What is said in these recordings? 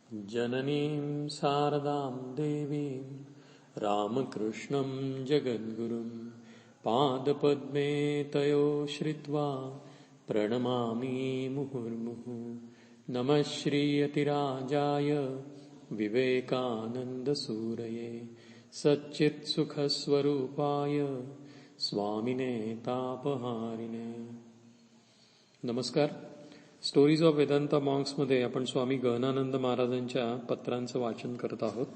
जननीं शारदां देवीं रामकृष्णं जगद्गुरुं पादपद्मे तयो श्रित्वा प्रणमामि मुहुर्मुहुः। नमः श्रीयतिराजाय विवेकानन्दसूरये सच्चित्सुखस्वरूपाय स्वामिने तापहारिणे। नमस्कार. स्टोरीज ऑफ वेदांता मॉन्क्स मध्ये आपण स्वामी गहनानंद महाराजांच्या पत्रांचं वाचन करत आहोत.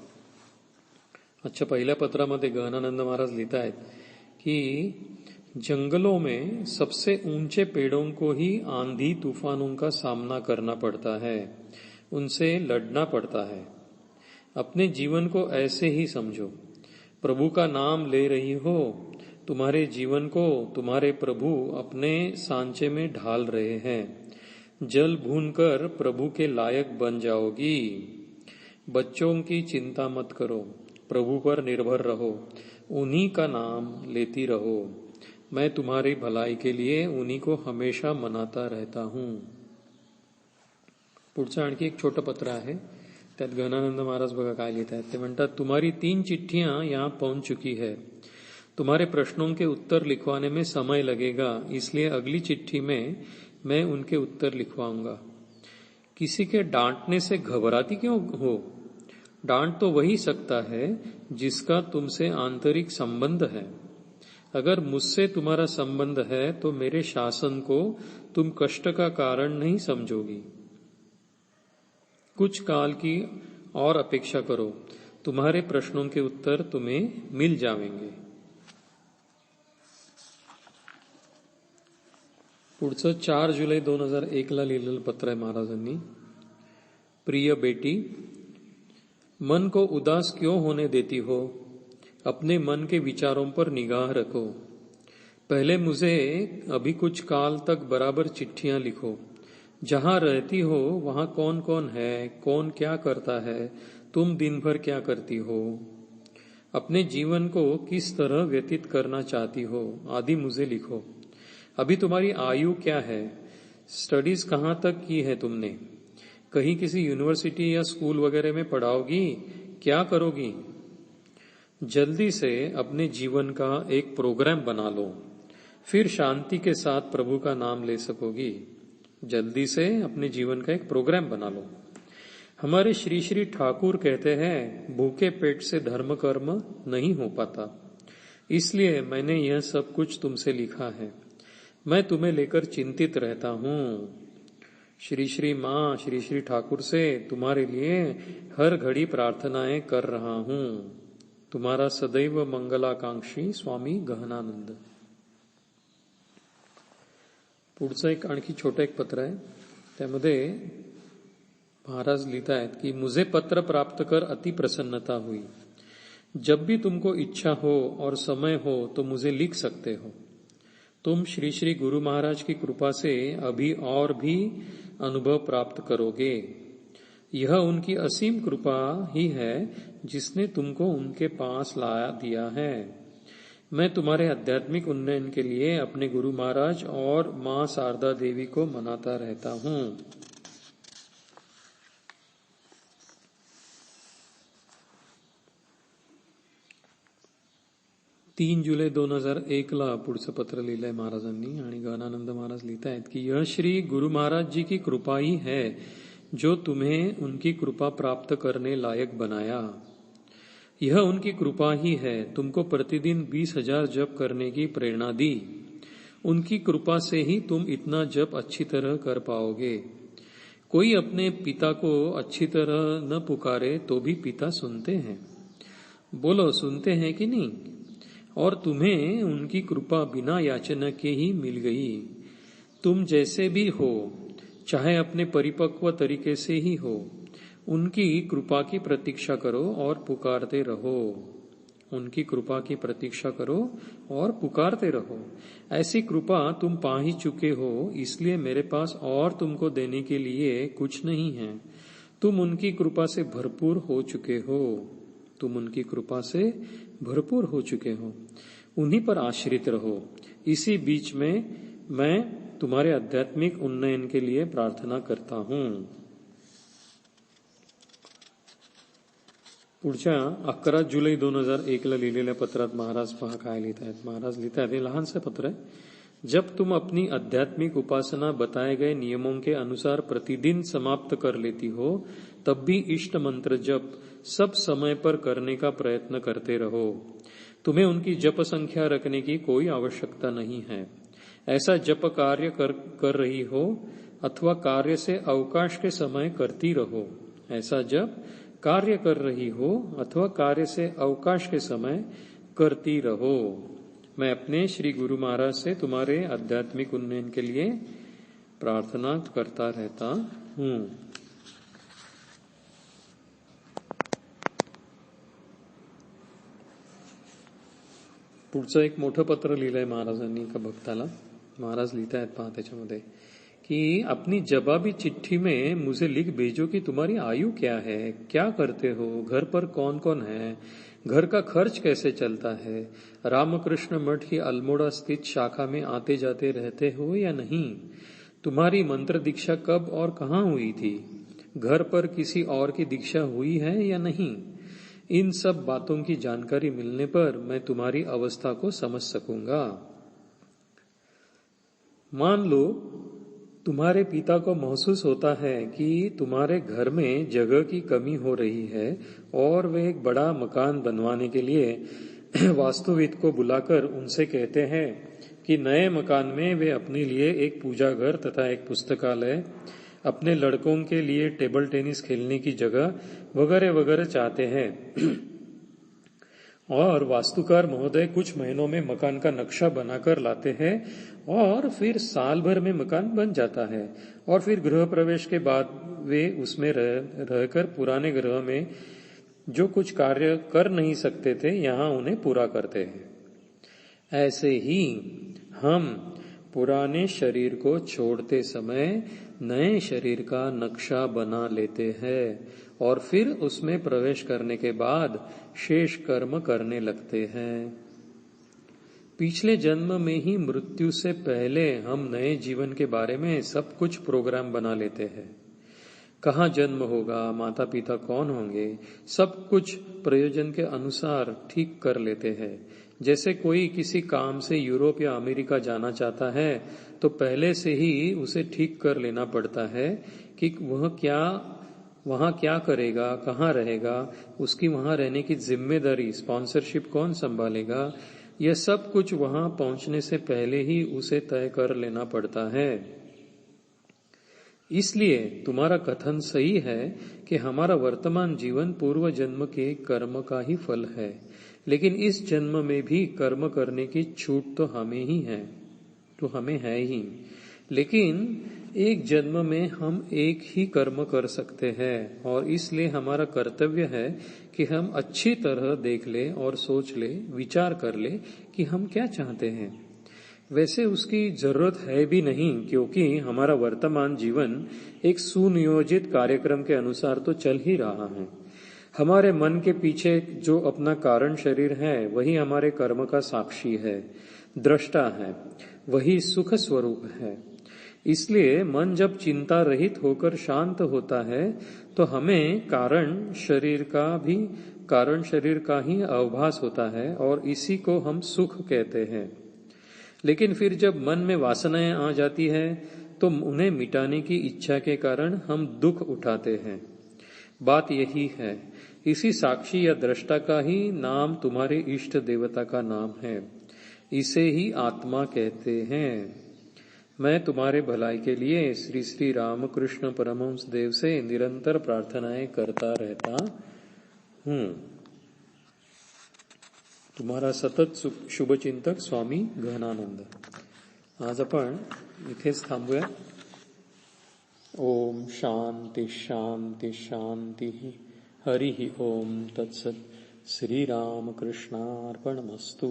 आजच्या पहिल्या पत्रामध्ये गहनानंद महाराज लिखत आहेत की जंगलों में सबसे ऊंचे पेड़ों को ही आंधी तूफानों का सामना करना पड़ता है, उनसे लड़ना पड़ता है. अपने जीवन को ऐसे ही समझो. प्रभु का नाम ले रही हो, तुम्हारे जीवन को तुम्हारे प्रभु अपने सांचे में ढाल रहे हैं. जल भूनकर प्रभु के लायक बन जाओगी. बच्चों की चिंता मत करो, प्रभु पर निर्भर रहो, उन्हीं का नाम लेती रहो. मैं तुम्हारी भलाई के लिए उन्हीं को हमेशा मनाता रहता हूं. पुढचं आणखी एक छोटं पत्र आहे. त्यात गहनानंद महाराज बघा काय लिहित आहेत. ते म्हणतात, तुम्हारी 3 चिट्ठियां यहां पहुंच चुकी है. तुम्हारे प्रश्नों के उत्तर लिखवाने में समय लगेगा, इसलिए अगली चिट्ठी में मैं उनके उत्तर लिखवाऊंगा. किसी के डांटने से घबराती क्यों हो? डांट तो वही सकता है जिसका तुमसे आंतरिक संबंध है. अगर मुझसे तुम्हारा संबंध है तो मेरे शासन को तुम कष्ट का कारण नहीं समझोगी. कुछ काल की और अपेक्षा करो, तुम्हारे प्रश्नों के उत्तर तुम्हें मिल जाएंगे. पुढचं 4 जुलै 2001 ला लिहिलेलं पत्र आहे महाराजांनी. प्रिय बेटी, मन को उदास क्यों होने देती हो? अपने मन के विचारों पर निगाह रखो. पहले मुझे अभी कुछ काल तक बराबर चिट्ठियां लिखो. जहां रहती हो वहां कौन कौन है, कौन क्या करता है, तुम दिन भर क्या करती हो, अपने जीवन को किस तरह व्यतीत करना चाहती हो आदि मुझे लिखो. अभी तुम्हारी आयु क्या है, स्टडीज कहाँ तक की है तुमने, कहीं किसी यूनिवर्सिटी या स्कूल वगैरह में पढ़ाओगी, क्या करोगी. जल्दी से अपने जीवन का एक प्रोग्राम बना लो, फिर शांति के साथ प्रभु का नाम ले सकोगी. जल्दी से अपने जीवन का एक प्रोग्राम बना लो. हमारे श्री श्री ठाकुर कहते हैं, भूखे पेट से धर्म कर्म नहीं हो पाता, इसलिए मैंने यह सब कुछ तुमसे लिखा है. मैं तुम्हें लेकर चिंतित रहता हूँ. श्री श्री माँ श्री श्री ठाकुर से तुम्हारे लिए हर घड़ी प्रार्थनाएं कर रहा हूँ. तुम्हारा सदैव मंगलाकांक्षी स्वामी गहनानंद. पुढचं एक आणखी छोटं एक पत्र आहे. त्यामध्ये महाराज लिहित आहेत की मुझे पत्र प्राप्त कर अति प्रसन्नता हुई. जब भी तुमको इच्छा हो और समय हो तो मुझे लिख सकते हो. तुम श्री श्री गुरु महाराज की कृपा से अभी और भी अनुभव प्राप्त करोगे. यह उनकी असीम कृपा ही है जिसने तुमको उनके पास ला दिया है. मैं तुम्हारे आध्यात्मिक उन्नयन के लिए अपने गुरु महाराज और मां शारदा देवी को मनाता रहता हूँ. 3 जुलै 2001 ला पुढचं पत्र लिहिलंय महाराजांनी. आणि गहनानंद महाराज लिहित आहेत की यह श्री गुरु महाराज जी की कृपा ही है जो तुम्हें उनकी कृपा प्राप्त करने लायक बनाया. यह उनकी कृपा ही है तुमको प्रतिदिन 20,000 जप करने की प्रेरणा दी. उनकी कृपा से ही तुम इतना जप अच्छी तरह कर पाओगे. कोई अपने पिता को अच्छी तरह न पुकारे तो भी पिता सुनते हैं. बोलो, सुनते हैं कि नहीं? और तुम्हें उनकी कृपा बिना याचना के ही मिल गई. तुम जैसे भी हो, चाहे अपने परिपक्व तरीके से ही हो, उनकी कृपा की प्रतीक्षा करो और पुकारते रहो. उनकी कृपा की प्रतीक्षा करो और पुकारते रहो. ऐसी कृपा तुम पा ही चुके हो, इसलिए मेरे पास और तुमको देने के लिए कुछ नहीं है. तुम उनकी कृपा से भरपूर हो चुके हो. तुम उनकी कृपा से भरपूर हो चुके हो. उन्हीं पर आश्रित रहो. इसी बीच में मैं तुम्हारे आध्यात्मिक उन्नयन के लिए प्रार्थना करता हूँ. पुढच्या 11 जुलै 2001 लिहिलेल्या पत्रात महाराज पहा काय लिहित आहेत. महाराज लिहित आहेत, हे लहानसं पत्र आहे. जब तुम अपनी आध्यात्मिक उपासना बताए गए नियमों के अनुसार प्रतिदिन समाप्त कर लेती हो, तब भी इष्ट मंत्र जप सब समय पर करने का प्रयत्न करते रहो. तुम्हें उनकी जप संख्या रखने की कोई आवश्यकता नहीं है. ऐसा जप कार्य कर रही हो अथवा कार्य से अवकाश के समय करती रहो. ऐसा जप कार्य कर रही हो अथवा कार्य से अवकाश के समय करती रहो. मैं अपने श्री गुरु महाराज से तुम्हारे आध्यात्मिक उन्नयन के लिए प्रार्थना करता रहता हूं. पुढचं एक मोठं पत्र लिहिलंय महाराजांनी एका भक्ताला. महाराज लिहित आहेत पहा त्याच्यामध्ये कि अपनी जवाबी चिट्ठी में मुझे लिख भेजो कि तुम्हारी आयु क्या है, क्या करते हो, घर पर कौन कौन है, घर का खर्च कैसे चलता है, रामकृष्ण मठ की अल्मोड़ा स्थित शाखा में आते जाते रहते हो या नहीं, तुम्हारी मंत्र दीक्षा कब और कहाँ हुई थी, घर पर किसी और की दीक्षा हुई है या नहीं. इन सब बातों की जानकारी मिलने पर मैं तुम्हारी अवस्था को समझ सकूंगा. मान लो तुम्हारे पिता को महसूस होता है कि तुम्हारे घर में जगह की कमी हो रही है और वे एक बड़ा मकान बनवाने के लिए वास्तुविद को बुलाकर उनसे कहते हैं कि नए मकान में वे अपने लिए एक पूजा घर तथा एक पुस्तकालय, अपने लड़कों के लिए टेबल टेनिस खेलने की जगह वगैरह वगैरह चाहते हैं. और वास्तुकार महोदय कुछ महीनों में मकान का नक्शा बनाकर लाते हैं और फिर साल भर में मकान बन जाता है. और फिर गृह प्रवेश के बाद वे उसमें रहकर पुराने गृह में जो कुछ कार्य कर नहीं सकते थे यहाँ उन्हें पूरा करते हैं. ऐसे ही हम पुराने शरीर को छोड़ते समय नए शरीर का नक्शा बना लेते हैं और फिर उसमें प्रवेश करने के बाद शेष कर्म करने लगते हैं. पिछले जन्म में ही मृत्यु से पहले हम नए जीवन के बारे में सब कुछ प्रोग्राम बना लेते हैं. कहाँ जन्म होगा, माता पिता कौन होंगे, सब कुछ प्रयोजन के अनुसार ठीक कर लेते हैं. जैसे कोई किसी काम से यूरोप या अमेरिका जाना चाहता है तो पहले से ही उसे ठीक कर लेना पड़ता है कि वहाँ क्या करेगा, कहाँ रहेगा, उसकी वहाँ रहने की जिम्मेदारी, स्पॉन्सरशिप कौन संभालेगा, यह सब कुछ वहाँ पहुंचने से पहले ही उसे तय कर लेना पड़ता है. इसलिए तुम्हारा कथन सही है कि हमारा वर्तमान जीवन पूर्व जन्म के कर्म का ही फल है, लेकिन इस जन्म में भी कर्म करने की छूट तो हमें है ही. लेकिन एक जन्म में हम एक ही कर्म कर सकते हैं और इसलिए हमारा कर्तव्य है कि हम अच्छी तरह देख ले और सोच ले, विचार कर ले कि हम क्या चाहते हैं. वैसे उसकी जरूरत है भी नहीं, क्योंकि हमारा वर्तमान जीवन एक सुनियोजित कार्यक्रम के अनुसार तो चल ही रहा है. हमारे मन के पीछे जो अपना कारण शरीर है वही हमारे कर्म का साक्षी है, दृष्टा है, वही सुख स्वरूप है. इसलिए मन जब चिंता रहित होकर शांत होता है तो हमें कारण शरीर का ही आभास होता है और इसी को हम सुख कहते हैं. लेकिन फिर जब मन में वासनाएं आ जाती है तो उन्हें मिटाने की इच्छा के कारण हम दुख उठाते हैं. बात यही है. इसी साक्षी या दृष्टा का ही नाम तुम्हारे इष्ट देवता का नाम है. इसे ही आत्मा कहते हैं. मैं तुम्हारे भलाई के लिए श्री श्री रामकृष्ण परमहंस देव से निरंतर प्रार्थनाएं करता रहता हूं. तुम्हारा सतत शुभचिंतक स्वामी गहनानंद. आज आपण इथेच थांबूया. ओम शांती शांती शांती. हरि ओम तत्सत. श्री रामकृष्णार्पणमस्तु.